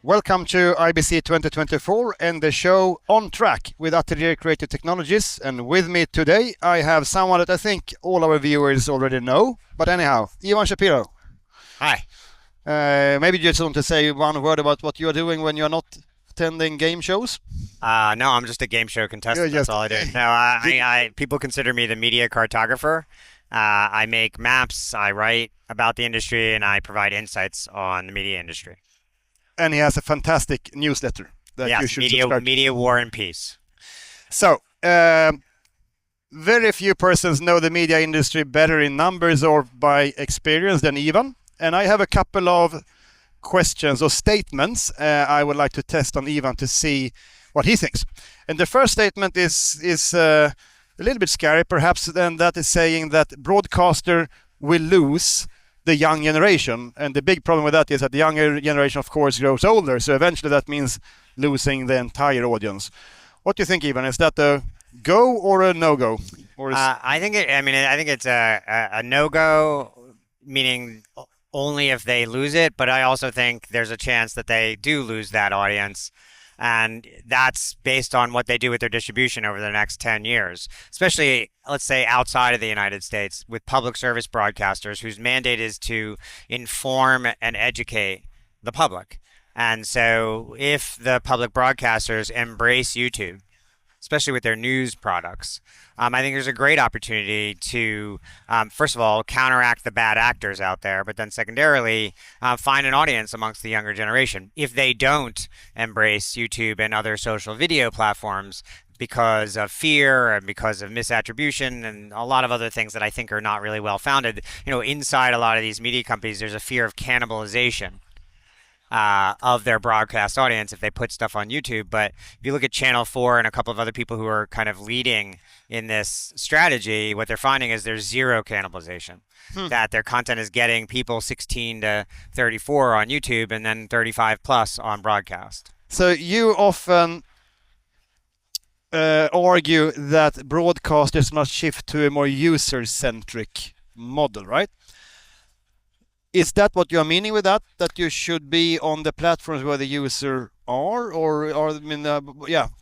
Welcome to IBC 2024 and the show On Track with Ateliere Creative Technologies. And with me today, I have someone that I think all our viewers already know. But anyhow, Johan Shapiro. Hi. Maybe you just want to say one word about what you're doing when you're not attending game shows? No, I'm just a game show contestant. That's all I do. No, people consider me the media cartographer. I make maps, I write about the industry, and I provide insights on the media industry. And he has a fantastic newsletter that you should subscribe to. Media War and Peace. So, very few persons know the media industry better in numbers or by experience than Ivan. And I have a couple of questions or statements I would like to test on Ivan to see what he thinks. And the first statement is a little bit scary, perhaps, and that is saying that broadcaster will lose the young generation. And the big problem with that is that the younger generation, of course, grows older. So eventually that means losing the entire audience. What do you think, Ivan? Is that a go or a no-go? I think it's a no-go, meaning only if they lose it. But I also think there's a chance that they do lose that audience. And that's based on what they do with their distribution over the next 10 years, especially, let's say, outside of the United States with public service broadcasters whose mandate is to inform and educate the public. And so if the public broadcasters embrace YouTube, especially with their news products, I think there's a great opportunity to, first of all, counteract the bad actors out there, but then secondarily, find an audience amongst the younger generation. If they don't embrace YouTube and other social video platforms because of fear and because of misattribution and a lot of other things that I think are not really well founded, inside a lot of these media companies, there's a fear of cannibalization of their broadcast audience if they put stuff on YouTube. But if you look at Channel 4 and a couple of other people who are kind of leading in this strategy, what they're finding is there's zero cannibalization. That their content is getting people 16 to 34 on YouTube and then 35 plus on broadcast. So you often argue that broadcasters must shift to a more user-centric model, right? Is that what you're meaning with that? That you should be on the platforms where the user are,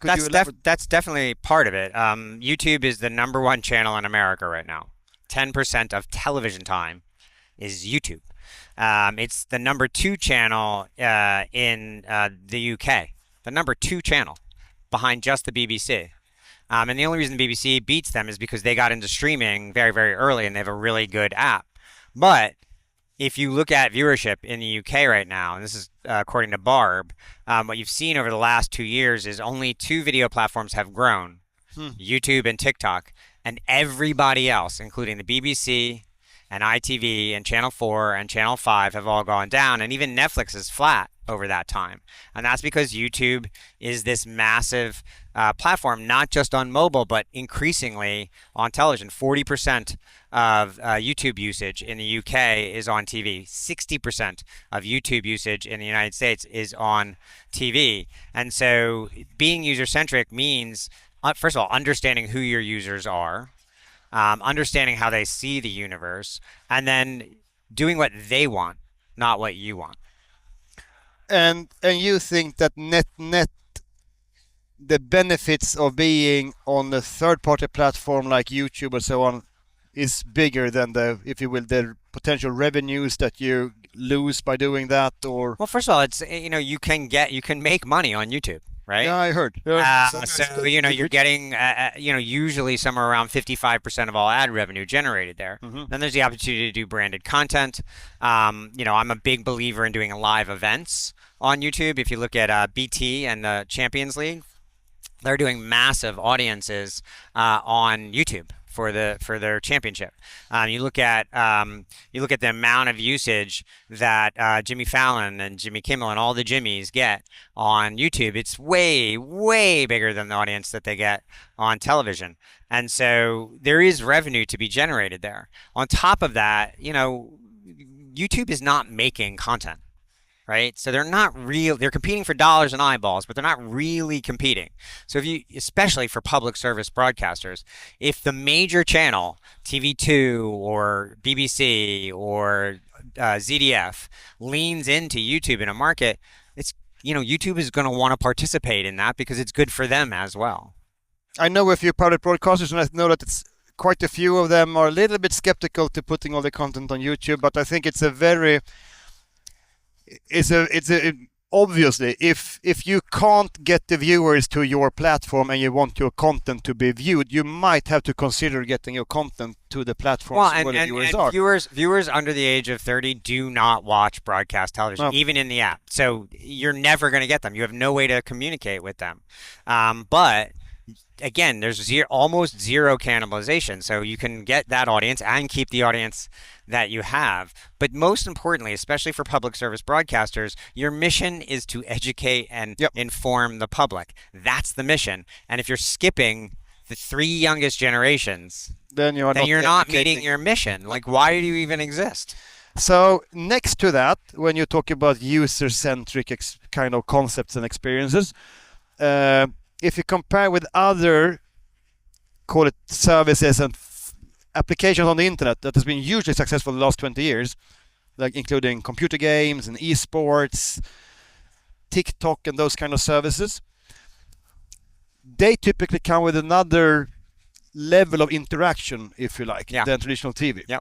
That's definitely part of it. YouTube is the number one channel in America right now. 10% of television time is YouTube. It's the number two channel in the UK. The number two channel behind just the BBC. And the only reason the BBC beats them is because they got into streaming very, very early and they have a really good app. But if you look at viewership in the UK right now, and this is according to Barb, what you've seen over the last 2 years is only two video platforms have grown, YouTube and TikTok, and everybody else, including the BBC and ITV and Channel 4 and Channel 5 have all gone down, and even Netflix is flat over that time. And that's because YouTube is this massive platform, not just on mobile, but increasingly on television. 40% of YouTube usage in the UK is on TV. 60% of YouTube usage in the United States is on TV. And so being user-centric means, first of all, understanding who your users are, understanding how they see the universe, and then doing what they want, not what you want. And you think that net the benefits of being on a third-party platform like YouTube or so on is bigger than the potential revenues that you lose by doing that, or? Well, first of all, it's you can make money on YouTube, right? Yeah, I heard. So you're getting usually somewhere around 55% of all ad revenue generated there. Then there's the opportunity to do branded content. I'm a big believer in doing live events on YouTube. If you look at BT and the Champions League, they're doing massive audiences on YouTube for their championship. You look at the amount of usage that Jimmy Fallon and Jimmy Kimmel and all the Jimmys get on YouTube. It's way, way bigger than the audience that they get on television. And so there is revenue to be generated there. On top of that, YouTube is not making content. Right? So they're competing for dollars and eyeballs, but they're not really competing. So especially for public service broadcasters, if the major channel, TV2 or BBC or ZDF, leans into YouTube in a market, it's YouTube is going to want to participate in that because it's good for them as well. I know a few private broadcasters, and I know that it's quite a few of them are a little bit skeptical to putting all the content on YouTube, but I think it's obviously, if you can't get the viewers to your platform and you want your content to be viewed, you might have to consider getting your content to the platforms where the viewers are. Viewers under the age of 30 do not watch broadcast television, even in the app. So you're never going to get them. You have no way to communicate with them. But again, there's almost zero cannibalization, so you can get that audience and keep the audience that you have. But most importantly, especially for public service broadcasters, your mission is to educate and inform the public. That's the mission. And if you're skipping the 3 youngest generations, then you're not meeting your mission. Like, why do you even exist? So next to that, when you talk about user-centric kind of concepts and experiences, if you compare with other, call it services and applications on the internet that has been hugely successful the last 20 years, like including computer games and esports, TikTok and those kind of services, they typically come with another level of interaction, if you like, than traditional TV. Yeah.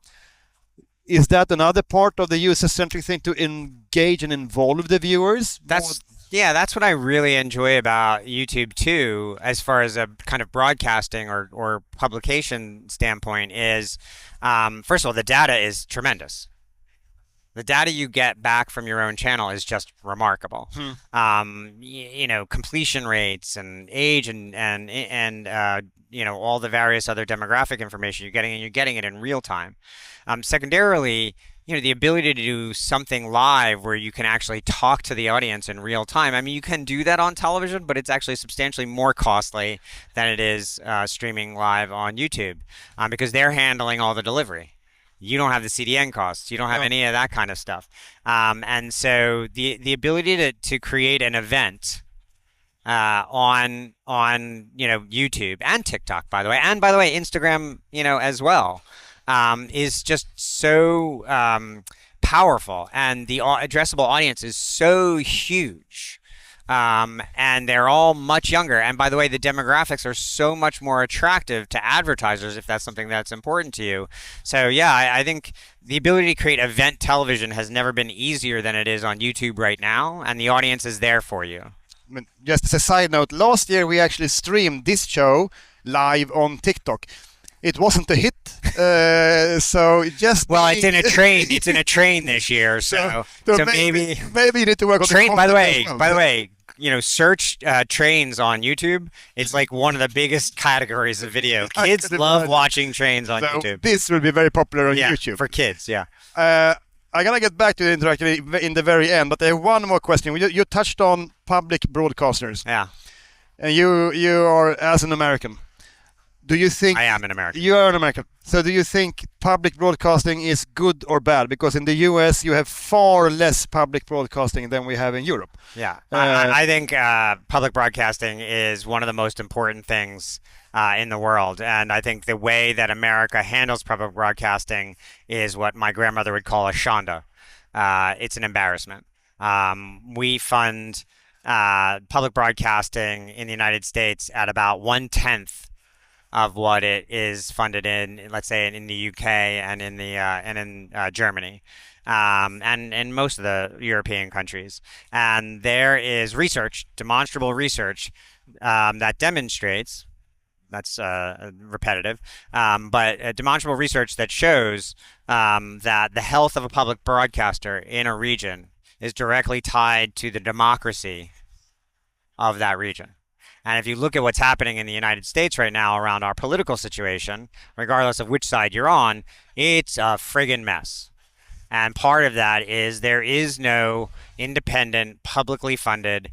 Is that another part of the user-centric thing, to engage and involve the viewers? That's what I really enjoy about YouTube too, as far as a kind of broadcasting or publication standpoint, is first of all, the data is tremendous. The data you get back from your own channel is just remarkable. Completion rates and age and all the various other demographic information you're getting it in real time. Secondarily, the ability to do something live where you can actually talk to the audience in real time. I mean, you can do that on television, but it's actually substantially more costly than it is streaming live on YouTube, because they're handling all the delivery. You don't have the CDN costs. You don't have any of that kind of stuff. And so the ability to create an event on YouTube and TikTok, by the way, Instagram, as well, is just so powerful, and the addressable audience is so huge, and they're all much younger. And by the way, the demographics are so much more attractive to advertisers if that's something that's important to you. So I think the ability to create event television has never been easier than it is on YouTube right now, and the audience is there for you. Just as a side note, last year we actually streamed this show live on TikTok. It wasn't a hit, so just it's in a train. It's in a train this year, so maybe you need to work on train. By the way, search trains on YouTube. It's like one of the biggest categories of video. Kids love watching trains on YouTube. This will be very popular on YouTube for kids. I'm gonna get back to the interactive in the very end, but I have one more question. You touched on public broadcasters. Yeah. And you are, as an American, do you think... I am an American. You are an American. So do you think public broadcasting is good or bad? Because in the US you have far less public broadcasting than we have in Europe. Yeah. I think public broadcasting is one of the most important things in the world. And I think the way that America handles public broadcasting is what my grandmother would call a shonda. It's an embarrassment. We fund public broadcasting in the United States at about 1/10 of what it is funded in, let's say, in the UK and in Germany, and in most of the European countries. And there is demonstrable research, that demonstrates, that's repetitive, but demonstrable research that shows that the health of a public broadcaster in a region is directly tied to the democracy of that region. And if you look at what's happening in the United States right now around our political situation, regardless of which side you're on, it's a friggin' mess. And part of that is there is no independent, publicly funded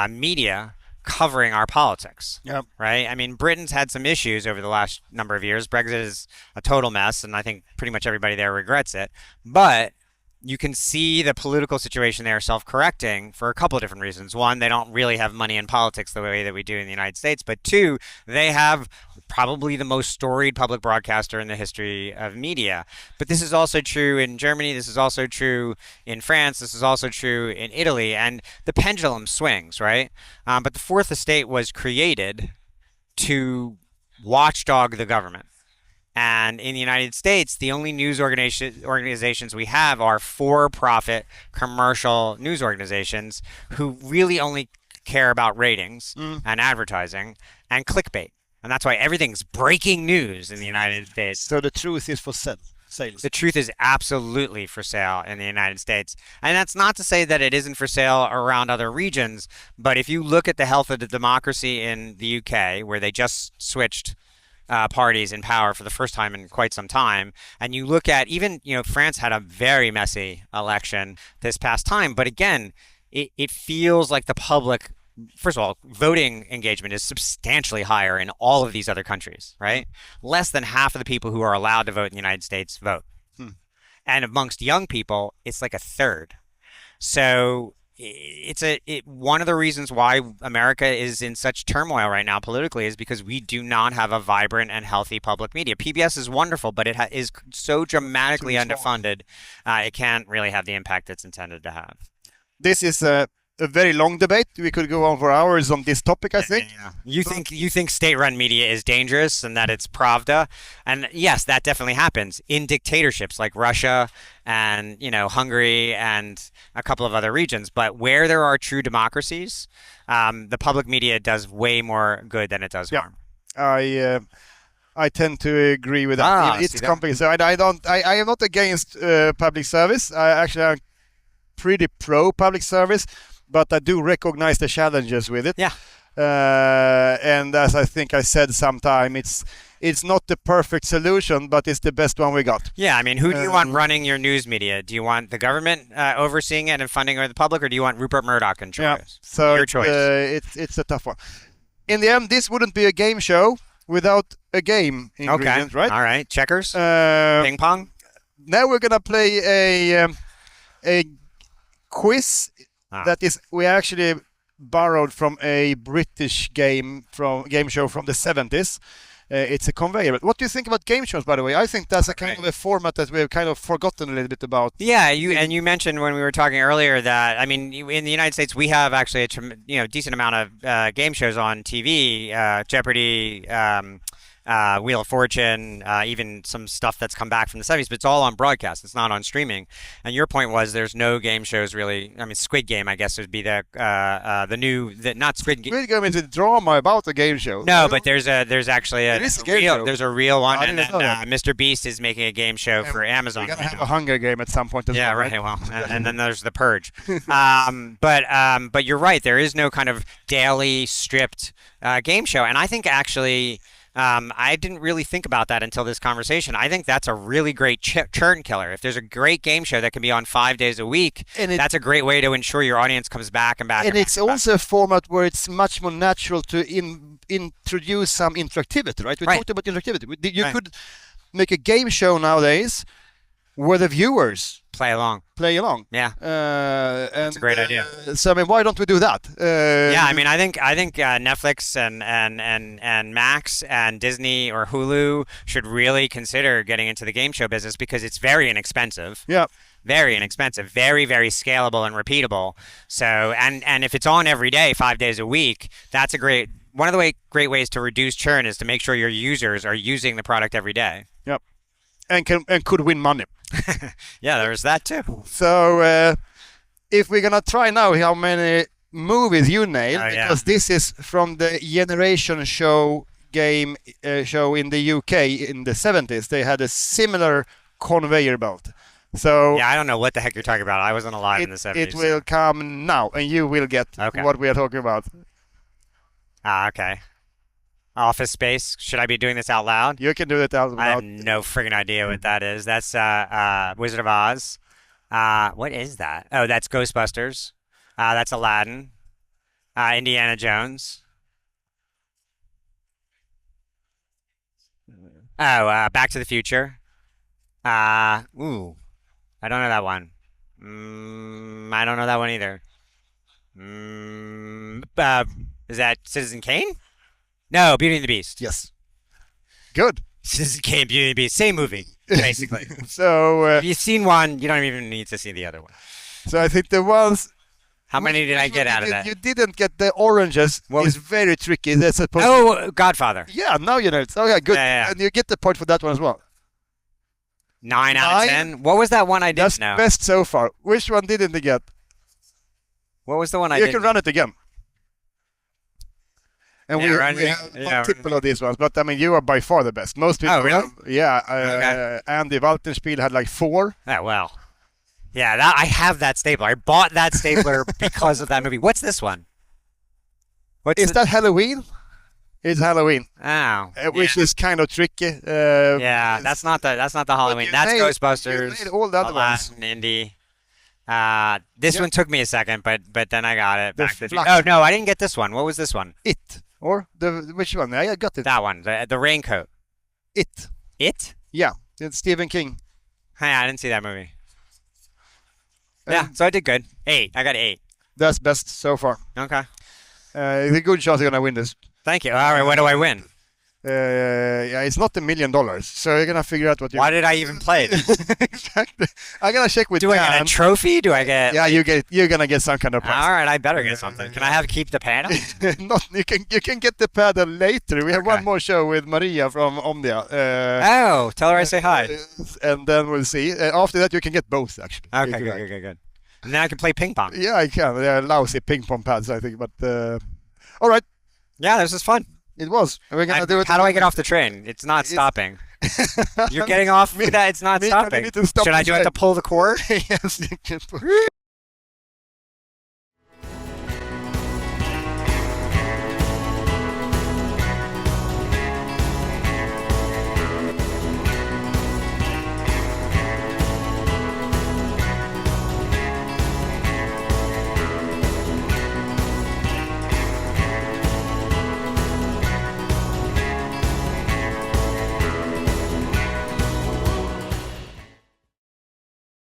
media covering our politics. Yep. Right? I mean, Britain's had some issues over the last number of years. Brexit is a total mess, and I think pretty much everybody there regrets it. But you can see the political situation there self-correcting for a couple of different reasons. One, they don't really have money in politics the way that we do in the United States. But two, they have probably the most storied public broadcaster in the history of media. But this is also true in Germany. This is also true in France. This is also true in Italy. And the pendulum swings, right? But the fourth estate was created to watchdog the government. And in the United States, the only news organizations we have are for-profit commercial news organizations who really only care about ratings and advertising and clickbait. And that's why everything's breaking news in the United States. So the truth is for sales. The truth is absolutely for sale in the United States. And that's not to say that it isn't for sale around other regions, but if you look at the health of the democracy in the UK, where they just switched parties in power for the first time in quite some time. And you look at even, France had a very messy election this past time. But again, it feels like the public, first of all, voting engagement is substantially higher in all of these other countries, right? Less than half of the people who are allowed to vote in the United States vote. And amongst young people, it's like a third. So it's one of the reasons why America is in such turmoil right now politically is because we do not have a vibrant and healthy public media. PBS is wonderful, but it is so dramatically underfunded, it can't really have the impact it's intended to have. This is a very long debate. We could go on for hours on this topic, I think. Yeah. You think state-run media is dangerous and that it's Pravda, and yes, that definitely happens in dictatorships like Russia and Hungary and a couple of other regions. But where there are true democracies, the public media does way more good than it does harm. I tend to agree with that. It's complicated. So I am not against public service. I'm pretty pro public service, but I do recognize the challenges with it. Yeah. And as I think I said sometime, it's not the perfect solution, but it's the best one we got. Yeah, I mean, who do you want running your news media? Do you want the government overseeing it and funding the public, or do you want Rupert Murdoch in charge? Yeah, so your choice. It's a tough one. In the end, this wouldn't be a game show without a game ingredient, right? All right, checkers, ping pong. Now we're gonna play a quiz that is we actually borrowed from a British game show from the 70s. It's a conveyor belt. What do you think about game shows, by the way? I think that's a kind of a format that we've kind of forgotten a little bit about. Yeah, you mentioned when we were talking earlier that, I mean, in the United States we have actually a decent amount of game shows on TV, Jeopardy, Wheel of Fortune, even some stuff that's come back from the 70s, but it's all on broadcast. It's not on streaming. And your point was there's no game shows really. I mean, Squid Game, I guess, would be not Squid Game. Squid Game is a drama about a game show. No, but there's actually a real one, and then Mr. Beast is making a game show for Amazon. We're gonna have a Hunger Game at some point as well. Yeah, right. Well, and then there's The Purge. But you're right. There is no kind of daily stripped game show, and I think actually. I didn't really think about that until this conversation. I think that's a really great churn killer. If there's a great game show that can be on 5 days a week, that's a great way to ensure your audience comes back and back. And it's also a format where it's much more natural to introduce some interactivity, right? We talked about interactivity. You could make a game show nowadays where the viewers play along. Yeah, that's a great idea. So I mean, why don't we do that? Yeah, I mean, I think Netflix and Max and Disney or Hulu should really consider getting into the game show business because it's very inexpensive. Yeah. Very inexpensive, very, very scalable and repeatable. So, and if it's on every day, 5 days a week, that's one of the great ways to reduce churn is to make sure your users are using the product every day. Yep. And could win money. Yeah, there's that too. So if we're gonna try now how many movies you nailed, because this is from the Generation show show in the UK in the 70s. They had a similar conveyor belt. So yeah, I don't know what the heck you're talking about. I wasn't alive in the 70s. It will come now, and you will get what we are talking about. Okay. Office Space. Should I be doing this out loud? You can do it out loud. I have no friggin' idea what that is. That's Wizard of Oz. What is that? Oh, that's Ghostbusters. That's Aladdin. Indiana Jones. Oh, Back to the Future. I don't know that one. I don't know that one either. Is that Citizen Kane? No, Beauty and the Beast. Yes. Good. Citizen Kane, Beauty and the Beast, same movie, basically. So if you've seen one, you don't even need to see the other one. So I think the ones. How many did I get out of that? You didn't get the oranges. It's very tricky. That's supposed. Oh, Godfather. Yeah, now you know it. Okay, good. Yeah. And you get the point for that one as well. 9 out of 10. What was that one I didn't know? That's best so far. Which one didn't you get? What was the one I You didn't? can run it again. And we have multiple of these ones, but I mean, you are by far the best. Most people. Oh, really? Yeah. Andy Waltenspiel had like 4. Oh, well. Yeah, I have that stapler. I bought that stapler because of that movie. What's this one? Is that Halloween? It's Halloween. Oh, which is kind of tricky. Yeah, that's not the Halloween. That's Ghostbusters. You made all the other ones. Indy. This one took me a second, but then I got it. The Oh no, I didn't get this one. What was this one? It or which one? I got it. That one, the raincoat. It. It? Yeah, it's Stephen King. Hey, I didn't see that movie. Yeah, so I did good. 8. I got 8. That's best so far. Okay. It's a good chance you're gonna win this. Thank you. All right, what do I win? Yeah, it's not $1 million, so you're gonna figure out what you. Why did I even play it? Exactly. I'm gonna check with. Do I get a trophy? Do I get? Yeah, you're gonna get some kind of prize. All right, I better get something. Can I keep the paddle? You can get the paddle later. We have one more show with Maria from Omnia. Tell her I say hi. And then we'll see. After that, you can get both actually. Okay, good. And then I can play ping pong. Yeah, I can. They're lousy ping pong pads, I think. But all right. Yeah, this was fun. It was. We're gonna do it. How do I get off the train? It's not stopping. You're getting off? It's not stopping. Should I do have to pull the cord? Yes, you can.